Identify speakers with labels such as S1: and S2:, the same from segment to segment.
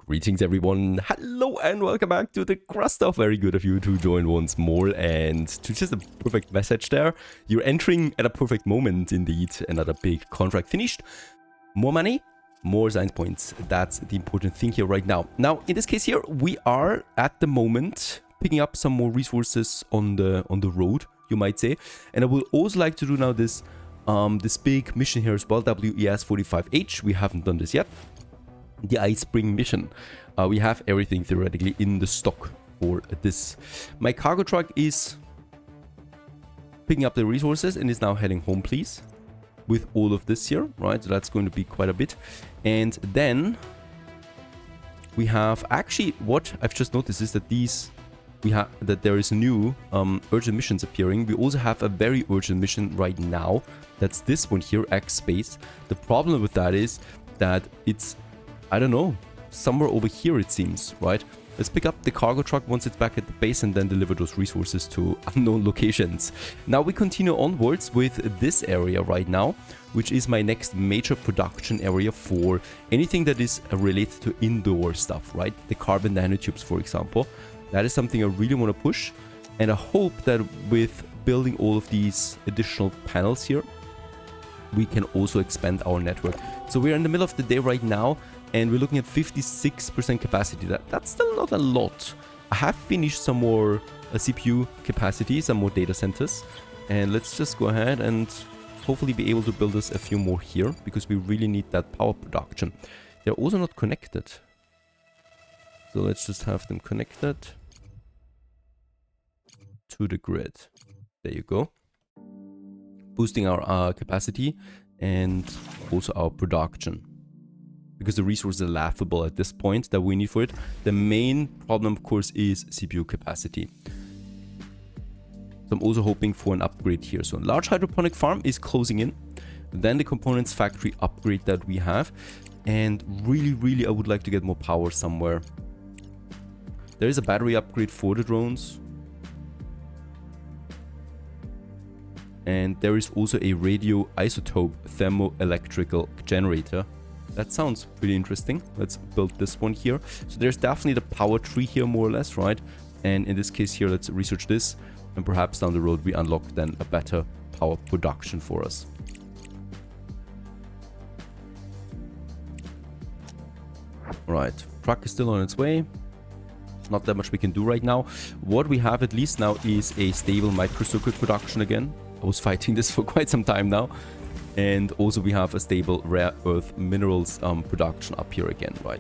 S1: Greetings everyone, hello and welcome back to the Crust stuff. Very good of you to join once more, and to just a perfect message there. You're entering at a perfect moment indeed. Another big contract finished. More money, more science points. That's the important thing here right now. Now in this case here, we are at the moment picking up some more resources on the road, you might say. And I would also like to do now this big mission here as well, WES 45H. We haven't done this yet. The Ice Spring mission. We have everything theoretically in the stock for this. My cargo truck is picking up the resources and is now heading home, please, with all of this here, right? So that's going to be quite a bit. And then we have actually, what I've just noticed is that there is new urgent missions appearing. We also have a very urgent mission right now. That's this one here, X Space. The problem with that is that it's, I don't know, somewhere over here it seems, right? Let's pick up the cargo truck once it's back at the base and then deliver those resources to unknown locations. Now we continue onwards with this area right now, which is my next major production area for anything that is related to indoor stuff, right? The carbon nanotubes, for example. That is something I really want to push. And I hope that with building all of these additional panels here, we can also expand our network. So we're in the middle of the day right now, and we're looking at 56% capacity. That's still not a lot. I have finished some more CPU capacity, some more data centers. And let's just go ahead and hopefully be able to build us a few more here, because we really need that power production. They're also not connected. So let's just have them connected to the grid. There you go. Boosting our capacity and also our production, because the resources are laughable at this point that we need for it. The main problem, of course, is CPU capacity. So I'm also hoping for an upgrade here. So a large hydroponic farm is closing in. Then the components factory upgrade that we have. And really, I would like to get more power somewhere. There is a battery upgrade for the drones. And there is also a radioisotope thermoelectrical generator. That sounds pretty interesting. Let's build this one here. So there's definitely the power tree here, more or less, right? And in this case here, let's research this. And perhaps down the road, we unlock then a better power production for us. Right, truck is still on its way. Not that much we can do right now. What we have at least now is a stable microcircuit production again. I was fighting this for quite some time now. And also we have a stable rare earth minerals production up here again, right?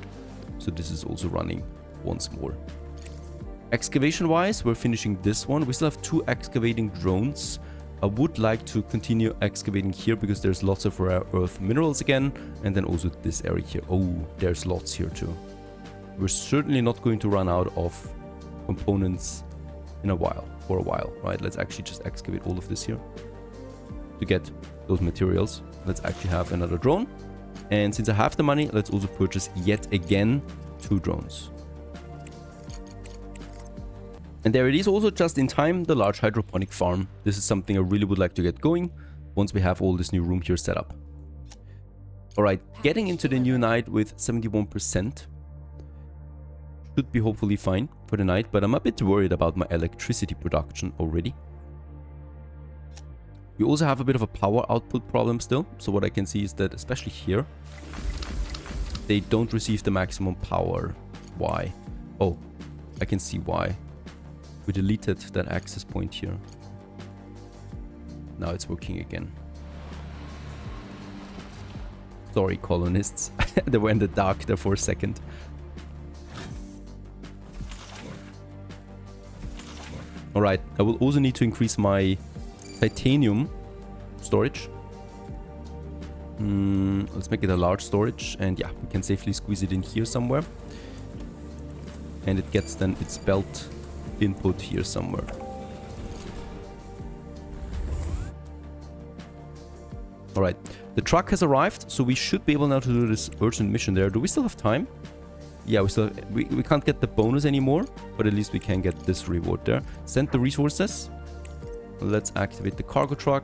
S1: So this is also running once more. Excavation wise, we're finishing this one. We still have 2 excavating drones. I would like to continue excavating here because there's lots of rare earth minerals again. And then also this area here. Oh, there's lots here too. We're certainly not going to run out of components for a while, right? Let's actually just excavate all of this here to get those materials. Let's actually have another drone. And since I have the money, let's also purchase yet again 2 drones. And there it is, also just in time, the large hydroponic farm. This is something I really would like to get going once we have all this new room here set up. All right, getting into the new night with 71%. Should be hopefully fine for the night, but I'm a bit worried about my electricity production already. We also have a bit of a power output problem still. So what I can see is that, especially here, they don't receive the maximum power. Why? Oh, I can see why. We deleted that access point here. Now it's working again. Sorry, colonists. They were in the dark there for a second. Alright, I will also need to increase my titanium storage. Let's make it a large storage, and yeah, we can safely squeeze it in here somewhere. And it gets then its belt input here somewhere. Alright, the truck has arrived, so we should be able now to do this urgent mission there. Do we still have time? Yeah, we can't get the bonus anymore, but at least we can get this reward there. Send the resources. Let's activate the cargo truck.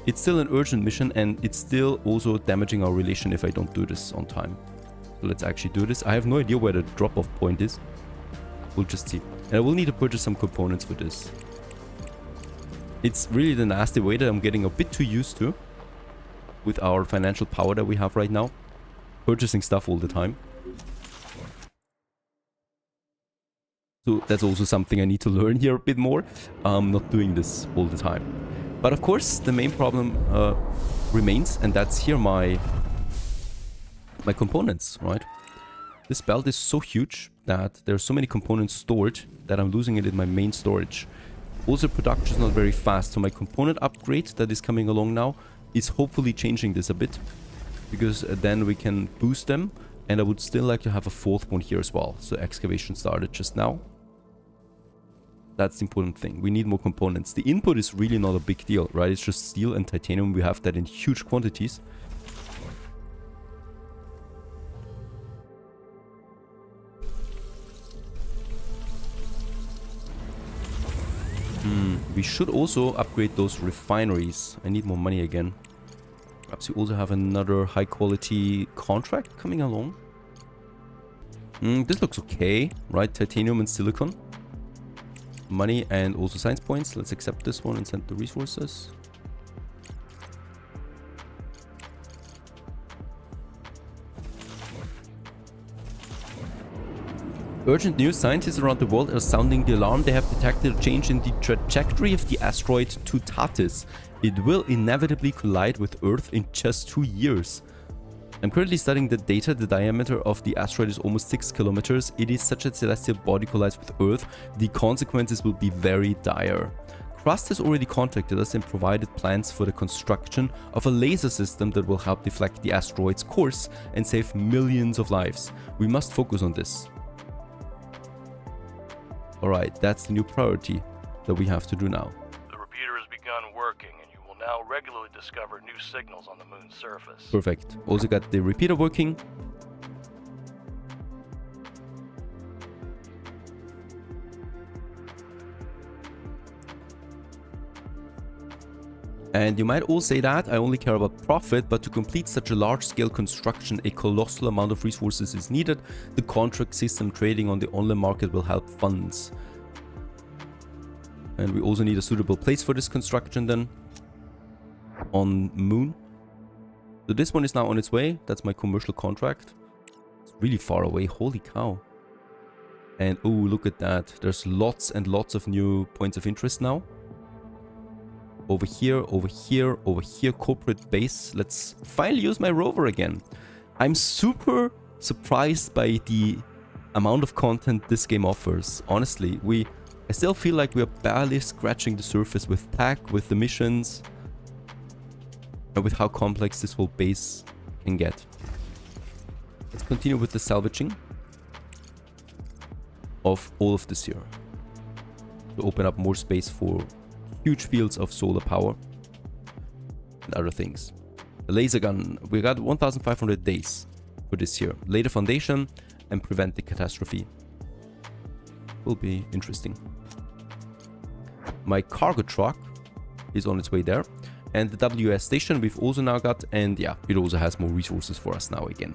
S1: It's still an urgent mission, and it's still also damaging our relation if I don't do this on time. So let's actually do this. I have no idea where the drop-off point is. We'll just see. And I will need to purchase some components for this. It's really the nasty way that I'm getting a bit too used to with our financial power that we have right now. Purchasing stuff all the time. So that's also something I need to learn here a bit more. Not doing this all the time. But of course, the main problem remains, and that's here my components, right? This belt is so huge that there are so many components stored that I'm losing it in my main storage. Also, production is not very fast, so my component upgrade that is coming along now is hopefully changing this a bit, because then we can boost them, and I would still like to have a fourth one here as well. So excavation started just now. That's the important thing. We need more components. The input is really not a big deal, right? It's just steel and titanium. We have that in huge quantities. We should also upgrade those refineries. I need more money again. Perhaps we also have another high quality contract coming along. This looks okay, right? Titanium and silicon. Money and also science points. Let's accept this one and send the resources. Urgent news, scientists around the world are sounding the alarm. They have detected a change in the trajectory of the asteroid Tutatis. It will inevitably collide with Earth in just 2 years. I'm currently studying the data. The diameter of the asteroid is almost 6 kilometers. It is such a celestial body collides with Earth. The consequences will be very dire. Crust has already contacted us and provided plans for the construction of a laser system that will help deflect the asteroid's course and save millions of lives. We must focus on this. Alright, that's the new priority that we have to do now.
S2: The repeater has begun working, and you will now regularly discover new signals on the moon's surface.
S1: Perfect. Also got the repeater working. And you might all say that I only care about profit, but to complete such a large-scale construction, a colossal amount of resources is needed. The contract system trading on the online market will help funds. And we also need a suitable place for this construction then. On Moon. So this one is now on its way. That's my commercial contract. It's really far away. Holy cow. And oh, look at that. There's lots and lots of new points of interest now. Over here, over here, over here, corporate base. Let's finally use my rover again. I'm super surprised by the amount of content this game offers. Honestly, I still feel like we are barely scratching the surface with tech, with the missions, and with how complex this whole base can get. Let's continue with the salvaging of all of this here. To open up more space for huge fields of solar power and other things. The laser gun, we got 1,500 days for this year. Lay the foundation and prevent the catastrophe. Will be interesting. My cargo truck is on its way there. And the WS station we've also now got. And yeah, it also has more resources for us now again.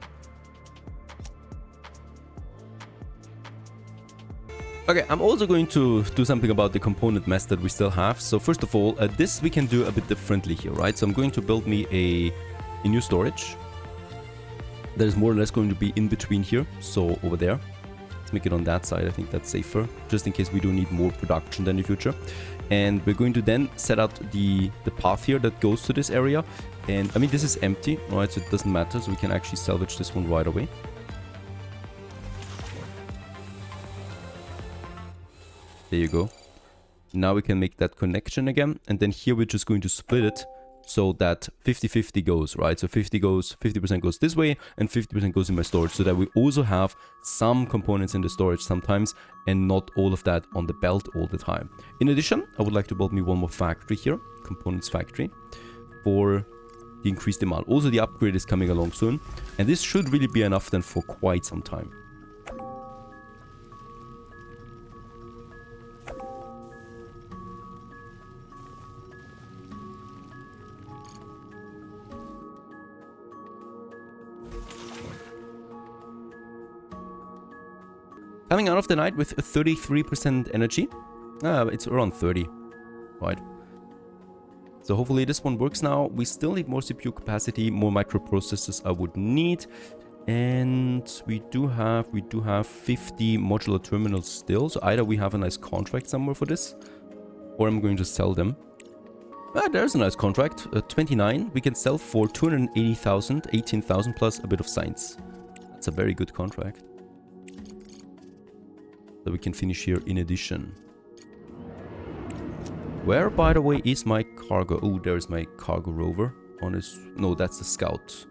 S1: Okay, I'm also going to do something about the component mess that we still have. So first of all, this we can do a bit differently here, right? So I'm going to build me a new storage. That is more or less going to be in between here. So over there. Let's make it on that side. I think that's safer. Just in case we do need more production in the future. And we're going to then set out the path here that goes to this area. And I mean, this is empty, right? So it doesn't matter. So we can actually salvage this one right away. There you go. Now we can make that connection again. And then here we're just going to split it so that 50-50 goes, right? So 50% goes this way and 50% goes in my storage, so that we also have some components in the storage sometimes and not all of that on the belt all the time. In addition, I would like to build me one more factory here, components factory, for the increased demand. Also, the upgrade is coming along soon, and this should really be enough then for quite some time. Coming out of the night with a 33% energy. It's around 30, right? So hopefully this one works now. We still need more CPU capacity, more microprocessors I would need. And we do have 50 modular terminals still. So either we have a nice contract somewhere for this, or I'm going to sell them. There's a nice contract. 29 we can sell for 280,000, 18,000 plus a bit of science. That's a very good contract. So we can finish here in addition. Where, by the way, is my cargo? Oh, there's my cargo rover on its... No, that's the scout.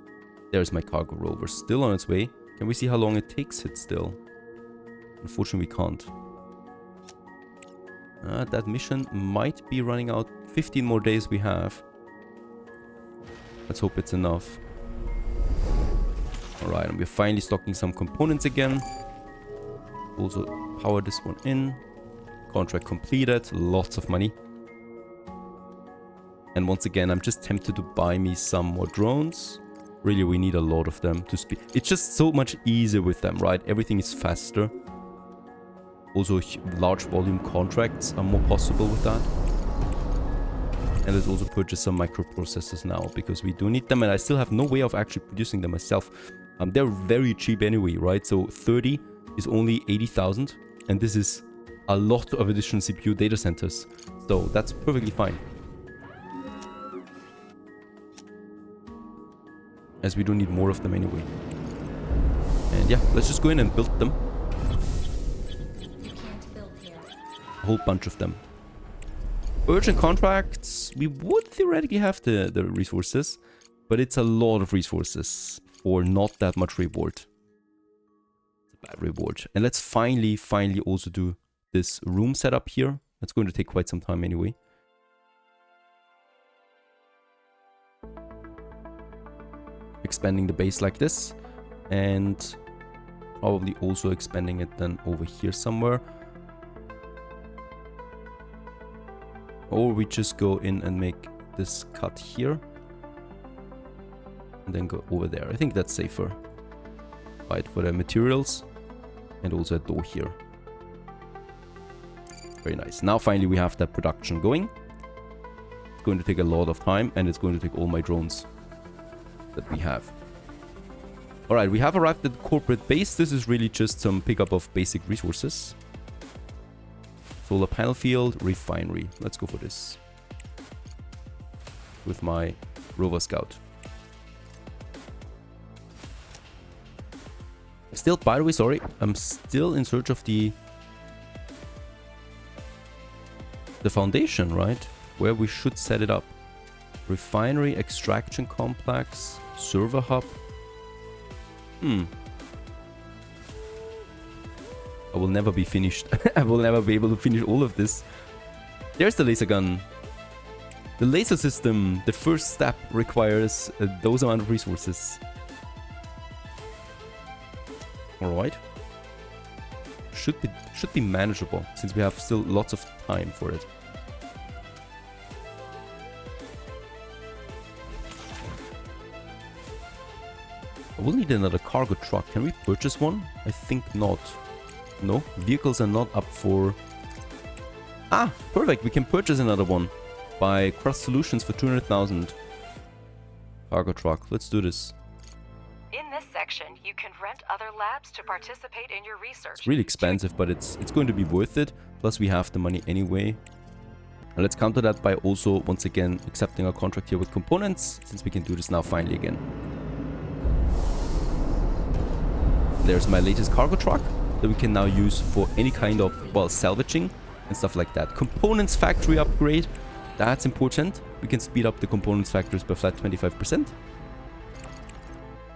S1: There's my cargo rover still on its way. Can we see how long it takes it still? Unfortunately, we can't. That mission might be running out. 15 more days we have. Let's hope it's enough. Alright, and we're finally stocking some components again. Also power this one in. Contract completed. Lots of money. And once again, I'm just tempted to buy me some more drones. Really, we need a lot of them to speed. It's just so much easier with them, right? Everything is faster. Also, large volume contracts are more possible with that. And let's also purchase some microprocessors now, because we do need them. And I still have no way of actually producing them myself. They're very cheap anyway, right? So 30 is only 80,000. And this is a lot of additional CPU data centers. So that's perfectly fine. As we don't need more of them anyway. And yeah, let's just go in and build them.
S3: You can't build here.
S1: A whole bunch of them. Urgent contracts. We would theoretically have the resources, but it's a lot of resources for not that much reward. It's a bad reward. And let's finally also do this room setup here. That's going to take quite some time anyway. Expanding the base like this, and probably also expanding it then over here somewhere. Or we just go in and make this cut here and then go over there. I think that's safer, right, for the materials, and also a door here. Very nice. Now finally we have that production going. It's going to take a lot of time, and it's going to take all my drones that we have. Alright, we have arrived at the corporate base. This is really just some pickup of basic resources. Solar panel field, refinery. Let's go for this. With my rover scout. Still, by the way, sorry, I'm still in search of the foundation, right? Where we should set it up. Refinery, extraction complex, server hub. I will never be finished. I will never be able to finish all of this. There's the laser gun. The laser system, the first step, requires those amount of resources. Alright. Should be manageable, since we have still lots of time for it. I will need another cargo truck. Can we purchase one? I think not. No, vehicles are not up for... Ah, perfect. We can purchase another one by Crust Solutions for 200,000. Cargo truck. Let's do this.
S4: In this section, you can rent other labs to participate in your research.
S1: It's really expensive, but it's going to be worth it. Plus, we have the money anyway. And let's counter that by also, once again, accepting our contract here with components, since we can do this now finally again. There's my latest cargo truck that we can now use for any kind of, well, salvaging and stuff like that. Components factory upgrade, that's important. We can speed up the components factories by flat 25%.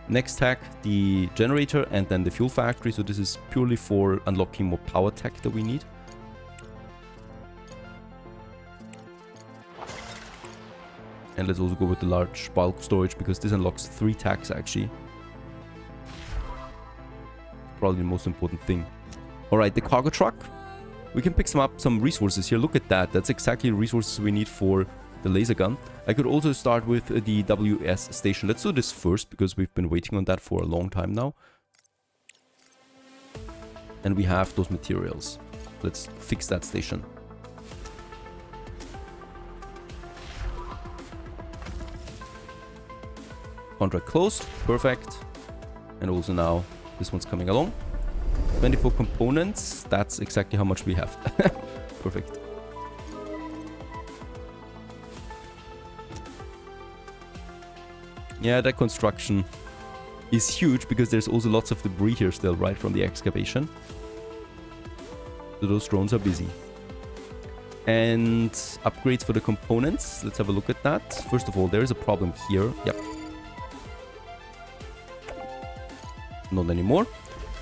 S1: Next tech, the generator, and then the fuel factory. So this is purely for unlocking more power tech that we need. And let's also go with the large bulk storage, because this unlocks 3 techs actually. Probably the most important thing. Alright, the cargo truck. We can pick some resources here. Look at that. That's exactly the resources we need for the laser gun. I could also start with the WS station. Let's do this first, because we've been waiting on that for a long time now. and we have those materials. Let's fix that station. Contract closed, perfect. And also now this one's coming along. 24 components, that's exactly how much we have. Perfect. Yeah, that construction is huge because there's also lots of debris here still, right, from the excavation. So those drones are busy. And upgrades for the components, let's have a look at that. First of all, there is a problem here. Yep. Not anymore.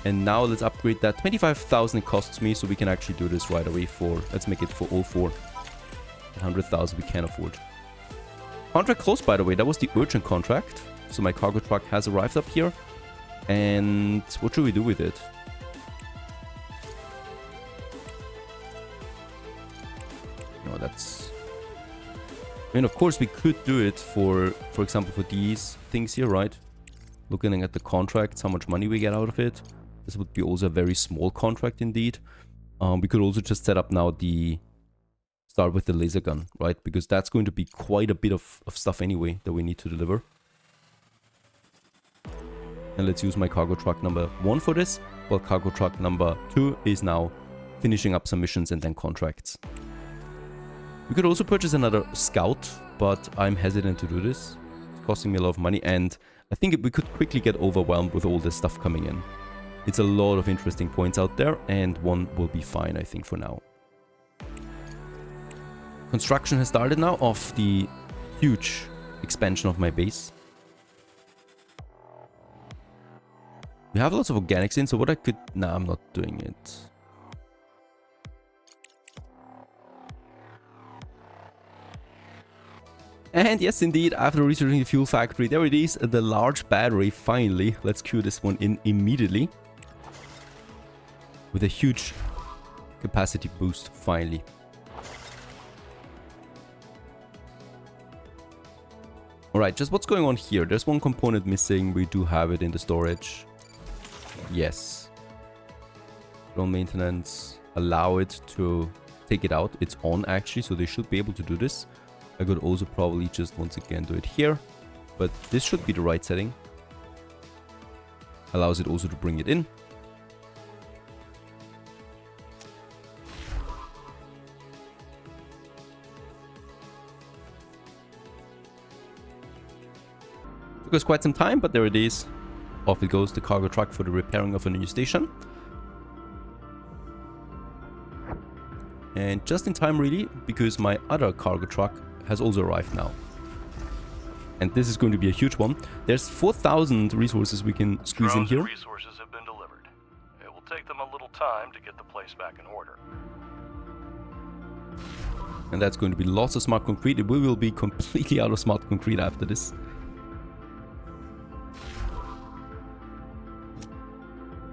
S1: And now let's upgrade that. 25,000 costs me, so we can actually do this right away for, let's make it for all four. 100,000 we can afford. Contract closed, by the way. That was the urgent contract. So my cargo truck has arrived up here. And what should we do with it? No, that's... I mean, of course, we could do it for example, for these things here, right? Looking at the contracts, how much money we get out of it. This would be also a very small contract indeed. We could also just set up now the... Start with the laser gun, right? Because that's going to be quite a bit of stuff anyway that we need to deliver. And let's use my cargo truck number 1 for this. While cargo truck number 2 is now finishing up some missions and then contracts. We could also purchase another scout, but I'm hesitant to do this. It's costing me a lot of money, and I think we could quickly get overwhelmed with all this stuff coming in. It's a lot of interesting points out there, and one will be fine, I think, for now. Construction has started now of the huge expansion of my base. We have lots of organics in, so what I could... Nah, I'm not doing it. And yes, indeed, after researching the fuel factory, there it is, the large battery, finally. Let's cue this one in immediately. With a huge capacity boost, finally. Alright, just what's going on here? There's one component missing. We do have it in the storage. Yes. Drone maintenance. Allow it to take it out. It's on actually, so they should be able to do this. I could also probably just once again do it here. But this should be the right setting. Allows it also to bring it in. Took us quite some time, but there it is. Off it goes, the cargo truck for the repairing of a new station. And just in time really, because my other cargo truck has also arrived now. And this is going to be a huge one. There's 4,000 resources we can squeeze in here.
S2: Resources have been delivered. It will take them a little time to get the place back in order.
S1: And that's going to be lots of smart concrete. We will be completely out of smart concrete after this.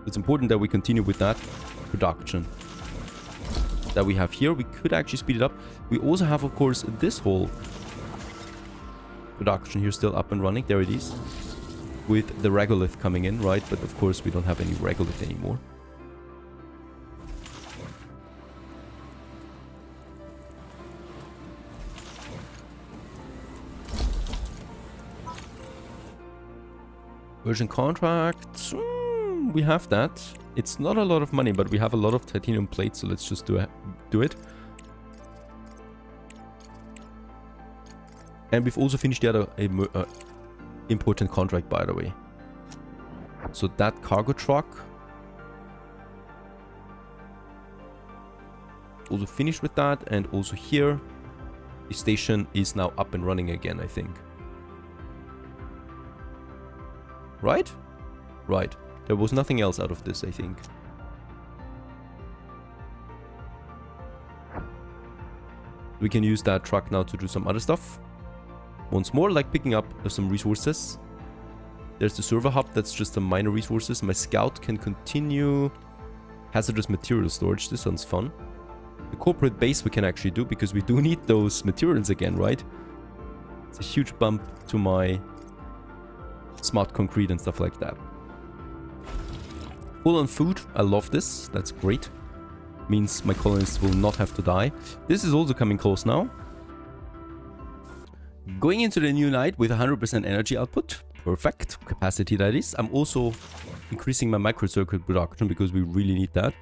S1: It's important that we continue with that production that we have here. We could actually speed it up. We also have, of course, this whole production here still up and running. There it is. With the regolith coming in, right? But of course, we don't have any regolith anymore. Urgent contract. We have that. It's not a lot of money, but we have a lot of titanium plates, so let's just do it. And we've also finished the other important contract, by the way. So that cargo truck also finished with that, and also here the station is now up and running again, I think. Right? Right. There was nothing else out of this, I think. We can use that truck now to do some other stuff. Once more, like picking up some resources. There's the server hub, that's just some minor resources. My scout can continue hazardous material storage. This sounds fun. The corporate base we can actually do, because we do need those materials again, right? It's a huge bump to my smart concrete and stuff like that. Full on food. I love this. That's great. Means my colonists will not have to die. This is also coming close now. Going into the new night with 100% energy output. Perfect. Capacity that is. I'm also increasing my microcircuit production because we really need that.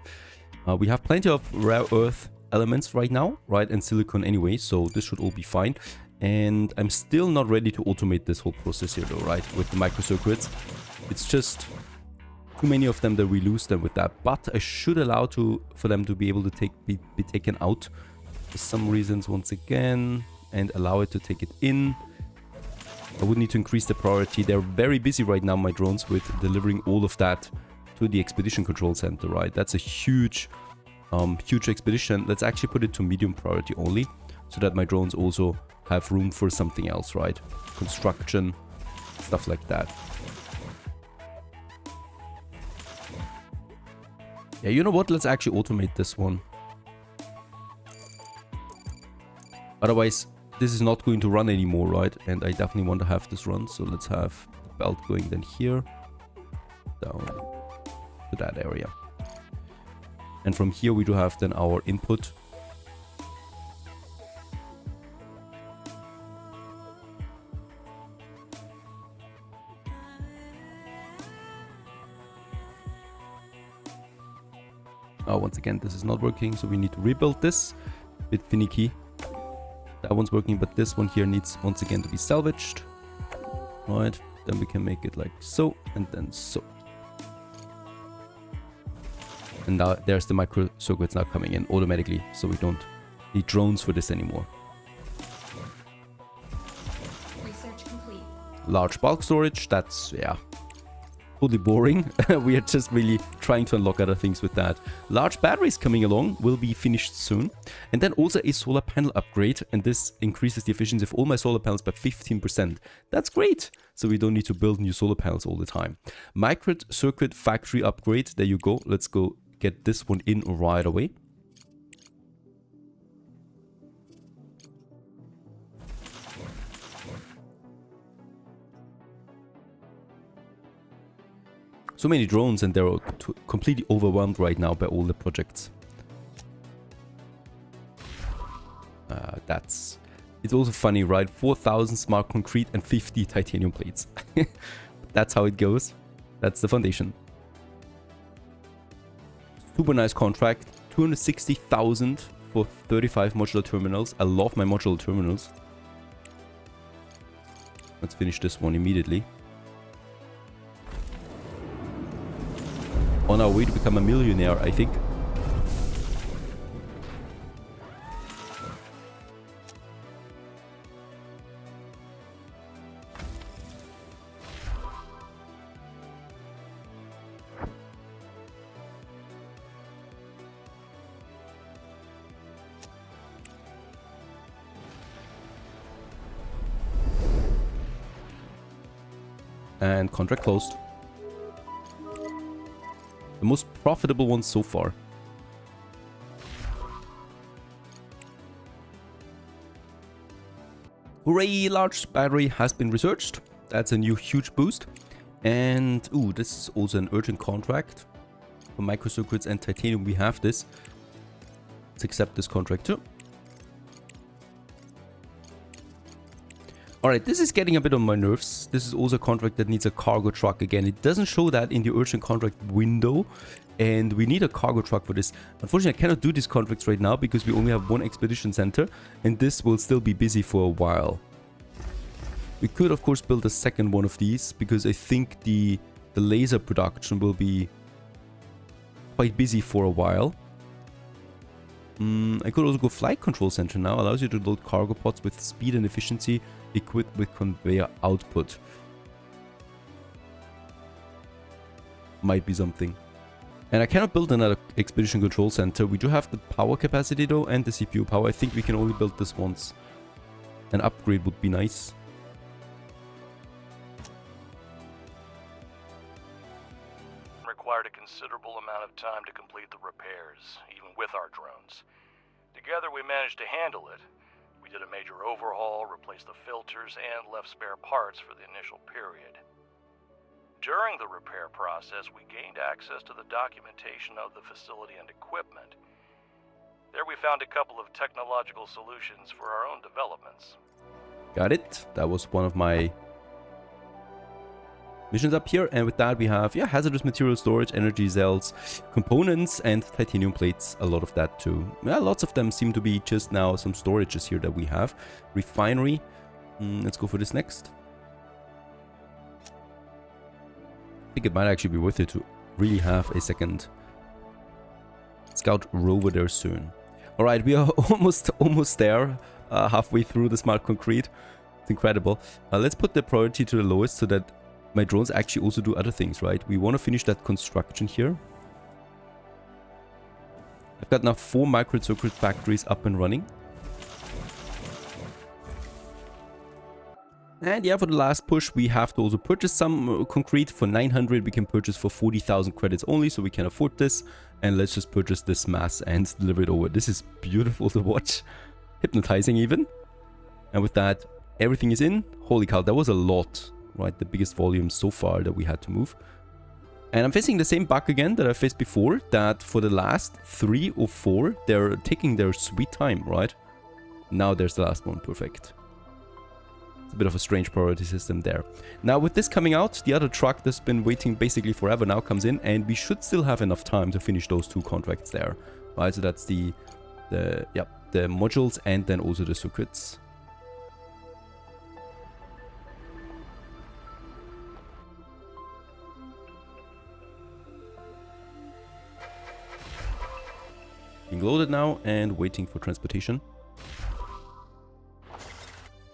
S1: We have plenty of rare earth elements right now, right? And silicon anyway, so this should all be fine. And I'm still not ready to automate this whole process here though, right? With the microcircuits. It's just too many of them that we lose them with that. But I should allow for them to be able to be taken out for some reasons once again. And allow it to take it in. I would need to increase the priority. They're very busy right now, my drones, with delivering all of that to the expedition control center, right? That's a huge expedition. Let's actually put it to medium priority only, so that my drones also have room for something else, right? Construction, stuff like that. Yeah, you know what? Let's actually automate this one. Otherwise, this is not going to run anymore, right? And I definitely want to have this run. So let's have the belt going then here, down to that area. And from here we do have then our input. Once again, this is not working, so we need to rebuild this. A bit finicky. That one's working, but this one here needs once again to be salvaged. Right, then we can make it like so, and then so. And now there's the microcircuits now coming in automatically, so we don't need drones for this anymore.
S3: Research complete.
S1: Large bulk storage, that's, yeah, totally boring. We are just really trying to unlock other things with that. Large batteries coming along, will be finished soon. And then also a solar panel upgrade, and this increases the efficiency of all my solar panels by 15%. That's great! So we don't need to build new solar panels all the time. Microcircuit factory upgrade, there you go. Let's go get this one in right away. So many drones, and they're completely overwhelmed right now by all the projects. It's also funny, right? 4,000 smart concrete and 50 titanium plates. That's how it goes. That's the foundation. Super nice contract. 260,000 for 35 modular terminals. I love my modular terminals. Let's finish this one immediately. On our way to become a millionaire, I think. And contract closed. The most profitable one so far. Hooray! Large battery has been researched. That's a new huge boost. And ooh, this is also an urgent contract. For microcircuits and titanium, we have this. Let's accept this contract too. Alright, this is getting a bit on my nerves. This is also a contract that needs a cargo truck again. It doesn't show that in the urgent contract window. And we need a cargo truck for this. Unfortunately, I cannot do these contracts right now because we only have one expedition center. And this will still be busy for a while. We could, of course, build a second one of these. Because I think the laser production will be quite busy for a while. I could also go flight control center now. Allows you to load cargo pods with speed and efficiency, equipped with conveyor output. Might be something. And I cannot build another expedition control center. We do have the power capacity though, and the CPU power. I think we can only build this once. An upgrade would be nice.
S2: Required a considerable amount of time to complete the repairs, even with our drones. Together we managed to handle it. We did a major overhaul, replaced the filters, and left spare parts for the initial period. During the repair process, we gained access to the documentation of the facility and equipment. There we found a couple of technological solutions for our own developments.
S1: Got it. That was one of my missions up here. And with that we have, yeah, hazardous material storage, energy cells, components, and titanium plates. A lot of that too. Yeah, lots of them seem to be just now some storages here that we have. Refinery. Let's go for this next. I think it might actually be worth it to really have a second scout rover there soon. All right, we are almost there, halfway through the smart concrete. It's incredible. Let's put the priority to the lowest so that my drones actually also do other things, right? We want to finish that construction here. I've got now 4 microcircuit factories up and running. And yeah, for the last push, we have to also purchase some concrete. For 900, we can purchase for 40,000 credits only, so we can afford this. And let's just purchase this mass and deliver it over. This is beautiful to watch. Hypnotizing even. And with that, everything is in. Holy cow, that was a lot, right? The biggest volume so far that we had to move. And I'm facing the same bug again that I faced before, that for the last 3 or 4, they're taking their sweet time, right? Now there's the last one, perfect. A bit of a strange priority system there. Now with this coming out, the other truck that's been waiting basically forever now comes in, and we should still have enough time to finish those 2 contracts there. Right, so that's the modules and then also the circuits. Being loaded now and waiting for transportation.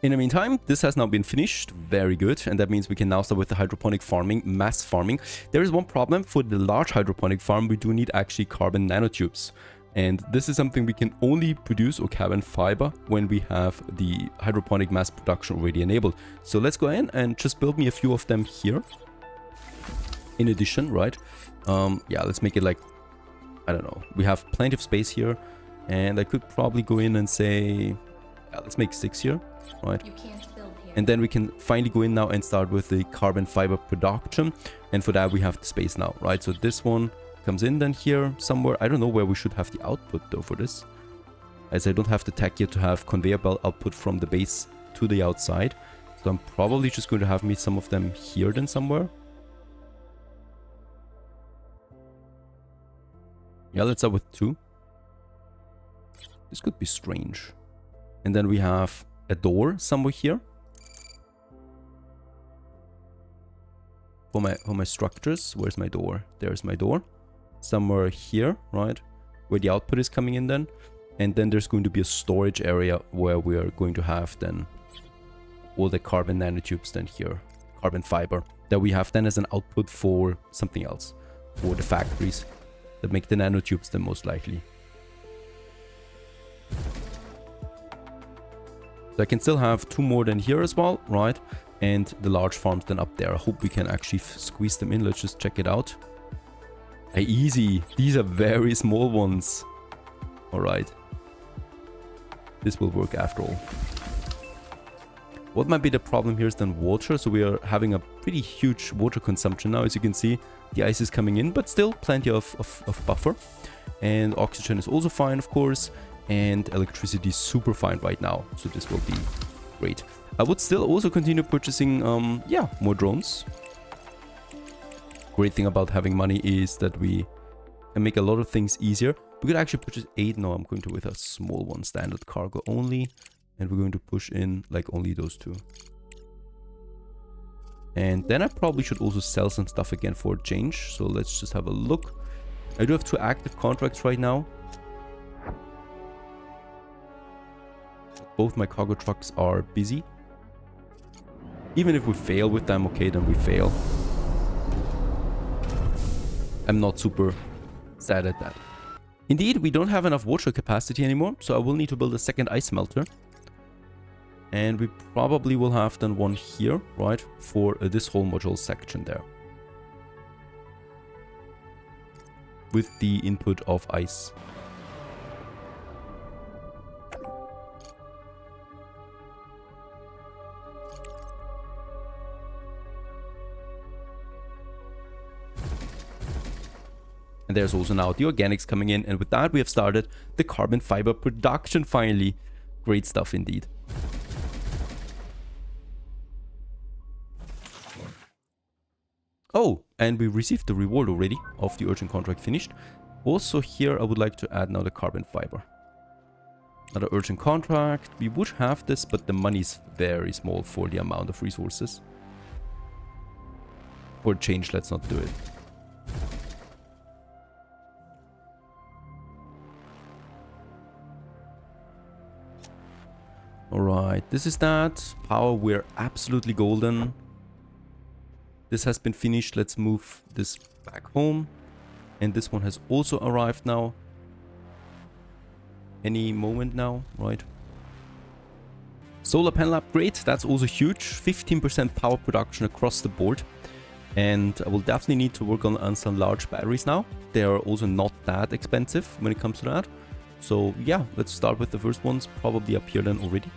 S1: In the meantime, this has now been finished. Very good. And that means we can now start with the hydroponic farming, mass farming. There is one problem. For the large hydroponic farm, we do need actually carbon nanotubes. And this is something we can only produce, or carbon fiber, when we have the hydroponic mass production already enabled. So let's go in and just build me a few of them here. In addition, right? Yeah, let's make it like, I don't know. We have plenty of space here. And I could probably go in and say, yeah, let's make 6 here. Right,
S3: You can't build here.
S1: and then we can finally go in now and start with the carbon fiber production, and for that we have the space now, right? So this one comes in then here somewhere. I don't know where we should have the output though for this, as I don't have the tech yet to have conveyor belt output from the base to the outside. So I'm probably just going to have me some of them here then somewhere. Yeah, let's start with 2. This could be strange. And then we have a door somewhere here for my structures. Where's my door? There's my door. Somewhere here, right? Where the output is coming in then. And then there's going to be a storage area where we are going to have then all the carbon nanotubes then here. Carbon fiber that we have then as an output for something else. For the factories that make the nanotubes then most likely. So I can still have 2 more than here as well, right? And the large farms then up there. I hope we can actually squeeze them in. Let's just check it out. Hey, easy. These are very small ones. All right. This will work after all. What might be the problem here is then water. So we are having a pretty huge water consumption now. As you can see, the ice is coming in, but still plenty of buffer. And oxygen is also fine, of course. And electricity is super fine right now, so this will be great. I would still also continue purchasing, yeah, more drones. Great thing about having money is that we can make a lot of things easier. We could actually purchase 8. No, I'm going to with a small one, standard cargo only. And we're going to push in like only those 2. And then I probably should also sell some stuff again for a change. So let's just have a look. I do have 2 active contracts right now. Both my cargo trucks are busy. Even if we fail with them, okay, then we fail. I'm not super sad at that. Indeed, we don't have enough water capacity anymore, so I will need to build a second ice melter. And we probably will have then one here, right, for this whole module section there. With the input of ice. And there's also now the organics coming in. And with that, we have started the carbon fiber production finally. Great stuff indeed. Oh, and we received the reward already of the urgent contract finished. Also here, I would like to add now the carbon fiber. Another urgent contract. We would have this, but the money is very small for the amount of resources. For a change, let's not do it. Alright, this is that. Power, we're absolutely golden. This has been finished. Let's move this back home. And this one has also arrived now. Any moment now, right? Solar panel upgrade, that's also huge. 15% power production across the board. And I will definitely need to work on some large batteries now. They are also not that expensive when it comes to that. So yeah, let's start with the first ones, probably up here then already.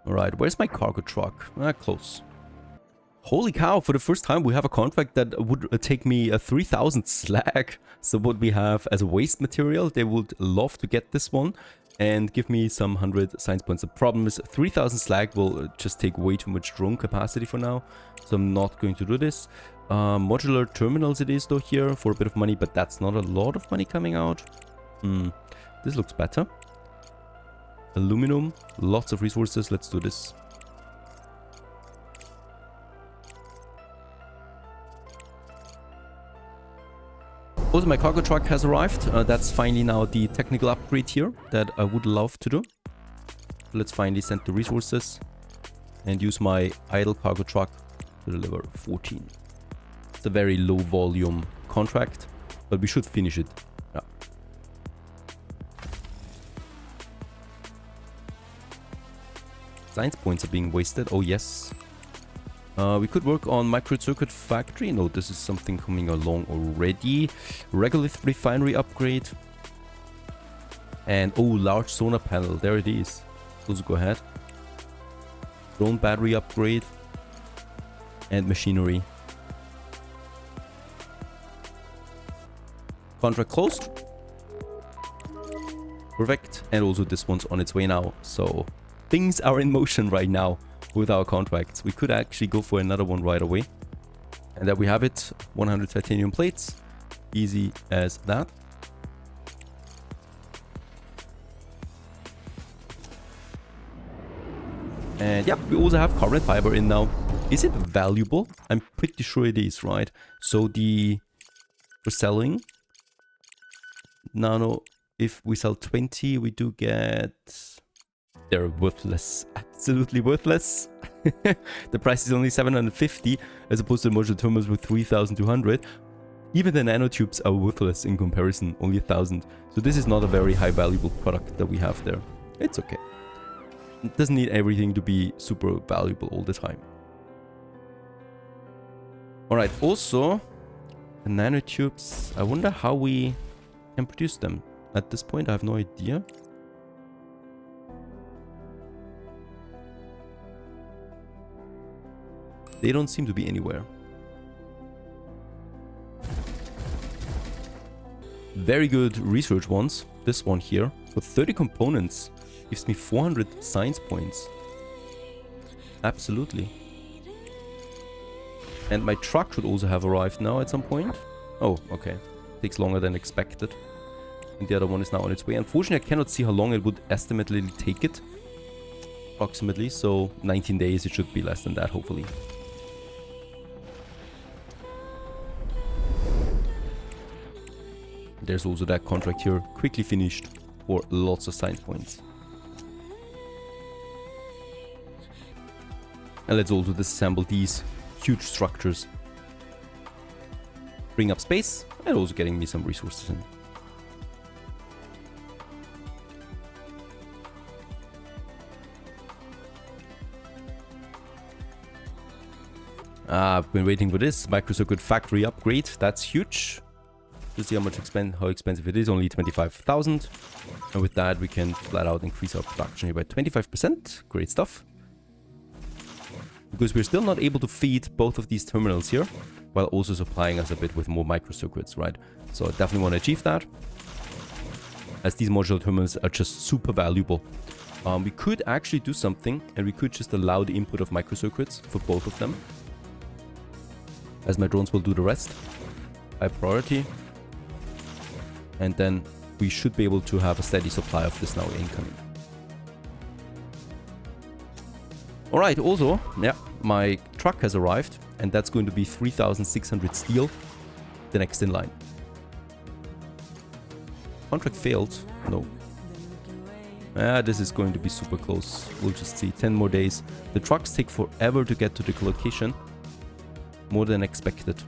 S1: Alright, where's my cargo truck? Close. Holy cow, for the first time we have a contract that would take me 3000 slag. So what we have as a waste material, they would love to get this one and give me some 100 science points. The problem is 3000 slag will just take way too much drone capacity for now. So I'm not going to do this. Modular terminals it is though here for a bit of money, but that's not a lot of money coming out. This looks better. Aluminum, lots of resources, let's do this. Also, my cargo truck has arrived. That's finally now the technical upgrade here that I would love to do. Let's finally send the resources and use my idle cargo truck to deliver 14. It's a very low volume contract, but we should finish it. Yeah. Science points are being wasted. Oh, yes. We could work on microcircuit factory. No, this is something coming along already. Regolith refinery upgrade. And, oh, large solar panel. There it is. Let's go ahead. Drone battery upgrade. And machinery. Contract closed. Perfect. And also this one's on its way now. So things are in motion right now with our contracts. We could actually go for another one right away. And there we have it. 100 titanium plates. Easy as that. And yeah, we also have carbon fiber in now. Is it valuable? I'm pretty sure it is, right? So we're selling nano. If we sell 20, we do get... They're worthless. Absolutely worthless. The price is only 750 as opposed to the modular terminals with 3200. Even the nanotubes are worthless in comparison, only 1000. So this is not a very high valuable product that we have there. It's okay. It doesn't need everything to be super valuable all the time. Alright, also the nanotubes, I wonder how we can produce them. At this point I have no idea. They don't seem to be anywhere. Very good research ones. This one here for 30 components gives me 400 science points. Absolutely. And my truck should also have arrived now at some point. Oh, okay. Takes longer than expected. And the other one is now on its way. Unfortunately, I cannot see how long it would estimately take it. Approximately. So 19 days, it should be less than that, hopefully. There's also that contract here, quickly finished for lots of science points. And let's also disassemble these huge structures. Bring up space and also getting me some resources in. I've been waiting for this microcircuit factory upgrade. That's huge. to see how expensive it is. Only 25,000. And with that, we can flat out increase our production here by 25%. Great stuff. Because we're still not able to feed both of these terminals here, while also supplying us a bit with more microcircuits, right? So I definitely want to achieve that, as these modular terminals are just super valuable. We could actually do something, and we could just allow the input of microcircuits for both of them, as my drones will do the rest. High priority. And then we should be able to have a steady supply of this now incoming. Alright, also, yeah, my truck has arrived, and that's going to be 3,600 steel, the next in line. Contract failed? No. This is going to be super close. We'll just see. 10 more days. The trucks take forever to get to the location. More than expected.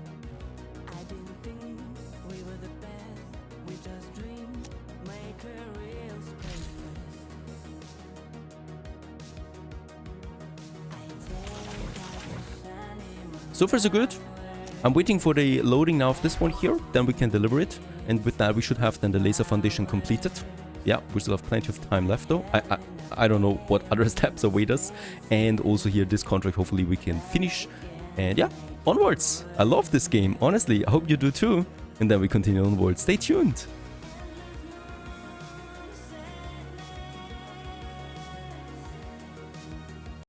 S1: So far so good. I'm waiting for the loading now of this one here, then we can deliver it. And with that we should have then the laser foundation completed. Yeah, we still have plenty of time left though. I don't know what other steps await us. And also here this contract hopefully we can finish. And yeah, onwards. I love this game, honestly. I hope you do too. And then we continue onwards. Stay tuned.